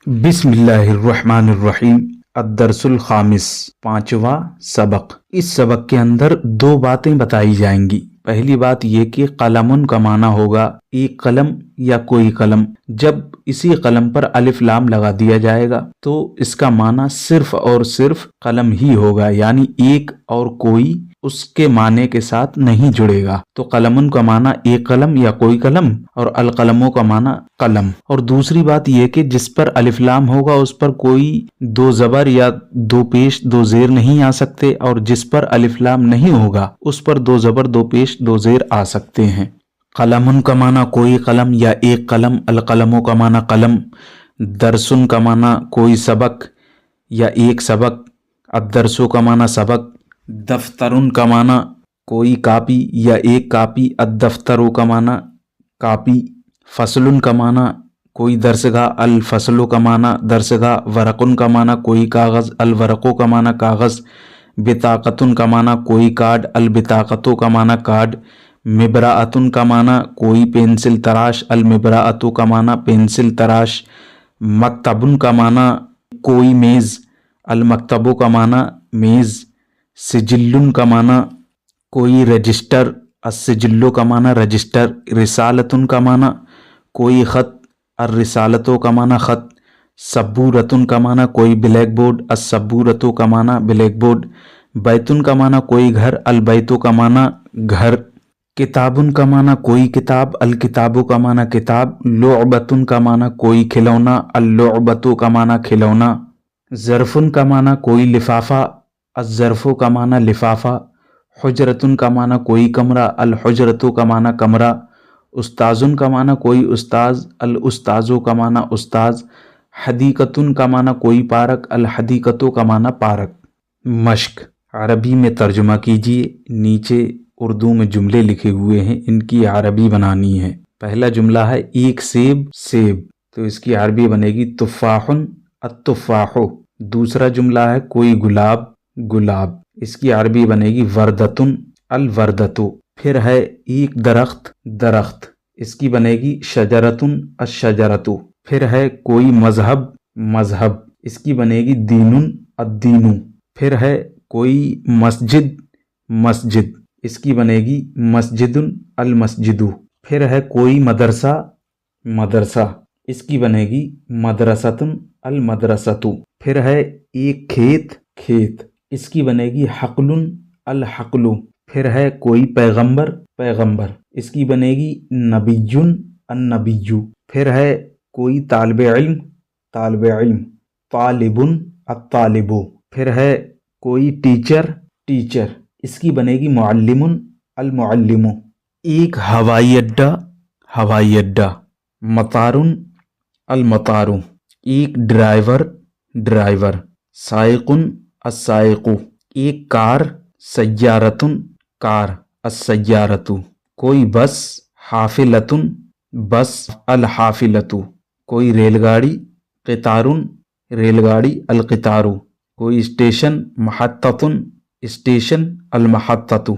بسم اللہ الرحمن الرحیم۔ الدرس الخامس، پانچواں سبق۔ اس سبق کے اندر دو باتیں بتائی جائیں گی۔ پہلی بات یہ کہ قلم کا معنی ہوگا ایک قلم یا کوئی قلم۔ جب اسی قلم پر الف لام لگا دیا جائے گا تو اس کا معنی صرف اور صرف قلم ہی ہوگا، یعنی ایک اور کوئی اس کے معنی کے ساتھ نہیں جڑے گا۔ تو قلم کا معنی ایک قلم یا کوئی قلم، اور القلموں کا معنی قلم۔ اور دوسری بات یہ کہ جس پر الف لام ہوگا اس پر کوئی دو زبر یا دو پیش دو زیر نہیں آ سکتے، اور جس پر الف لام نہیں ہوگا اس پر دو زبر دو پیش دو زیر آ سکتے ہیں۔ قلم کا معنی کوئی قلم یا ایک قلم، القلموں کا معنی قلم، درسن کا معنی کوئی سبق یا ایک سبق، الدرسوں کا معنی سبق، دفترن کا معنی کوئی کاپی یا ایک کاپی، الدفتروں کا معنی کاپی، فصلن کا معنی کوئی درسگاہ، الفصلوں کا معنی درسگاہ، ورقن کا معنی کوئی کاغذ، الورقوں کا معنی کاغذ، بطاقتن کا معنی کوئی کارڈ، البطاقتوں کا معنی کارڈ، مبراءتن کا معنی کوئی پینسل تراش، المبراءتوں کا معنی پینسل تراش، مکتبن کا معنی کوئی میز، المکتبوں کا معنی میز، سجلن کا معنی کوئی رجسٹر، السجلوں کا معنی رجسٹر، رسالتن کا معنی کوئی خط، الرسالتوں کا معنی خط، سبورتن کا معنی کوئی بلیک بورڈ، السبورتوں کا معنی بلیک بورڈ، بیتن کا معنی کوئی گھر، البیتوں کا معنی گھر، کتابن کا معنی کوئی کتاب، الکتابوں کا معنی کتاب، لعبتن کا معنی کوئی کھلونا، اللعبتوں کا معنی کھلونا، ظرفن کا معنی کوئی لفافہ، الظرفوں کا معنی لفافہ، حجرتن کا معنی کوئی کمرہ، الحجرتوں کا معنی کمرہ، استاذن کا معنی کوئی استاذ، الاستاذوں کا معنی استاذ، حدیقتن کا معنی کوئی پارک، الحدیقتوں کا معنی پارک۔ مشق، عربی میں ترجمہ کیجیے۔ نیچے اردو میں جملے لکھے ہوئے ہیں، ان کی عربی بنانی ہے۔ پہلا جملہ ہے ایک سیب سیب، تو اس کی عربی بنے گی تفاحن التفاح۔ دوسرا جملہ ہے کوئی گلاب گلاب، اس کی عربی بنے گی وردتن الوردتو۔ پھر ہے ایک درخت درخت، اس کی بنے گی شجرتن الشجرتو۔ پھر ہے کوئی مذہب مذہب، اس کی بنے گی دینن الدینو۔ پھر ہے کوئی مسجد مسجد، اس کی بنے گی مسجدن المسجدو۔ پھر ہے کوئی مدرسہ مدرسہ، اس کی بنے گی مدرستن المدرستو۔ پھر ہے ایک کھیت کھیت، اس کی بنے گی حقل الحقل۔ پھر ہے کوئی پیغمبر پیغمبر، اس کی بنے گی نبی النبی۔ پھر ہے کوئی طالب علم طالب علم، طالب الطالب۔ پھر ہے کوئی ٹیچر ٹیچر، اس کی بنے گی معلم المعلم۔ ایک ہوائی اڈہ ہوائی اڈہ، مطار المطار۔ ایک ڈرائیور ڈرائیور، سائق السائق۔ ایک کار سیارتن کار السیارۃ۔ کوئی بس حافلتن بس الحافلۃ۔ کوئی ریل گاڑی قطارن ریل گاڑی القطار۔ کوئی اسٹیشن محطتن اسٹیشن المحطۃ۔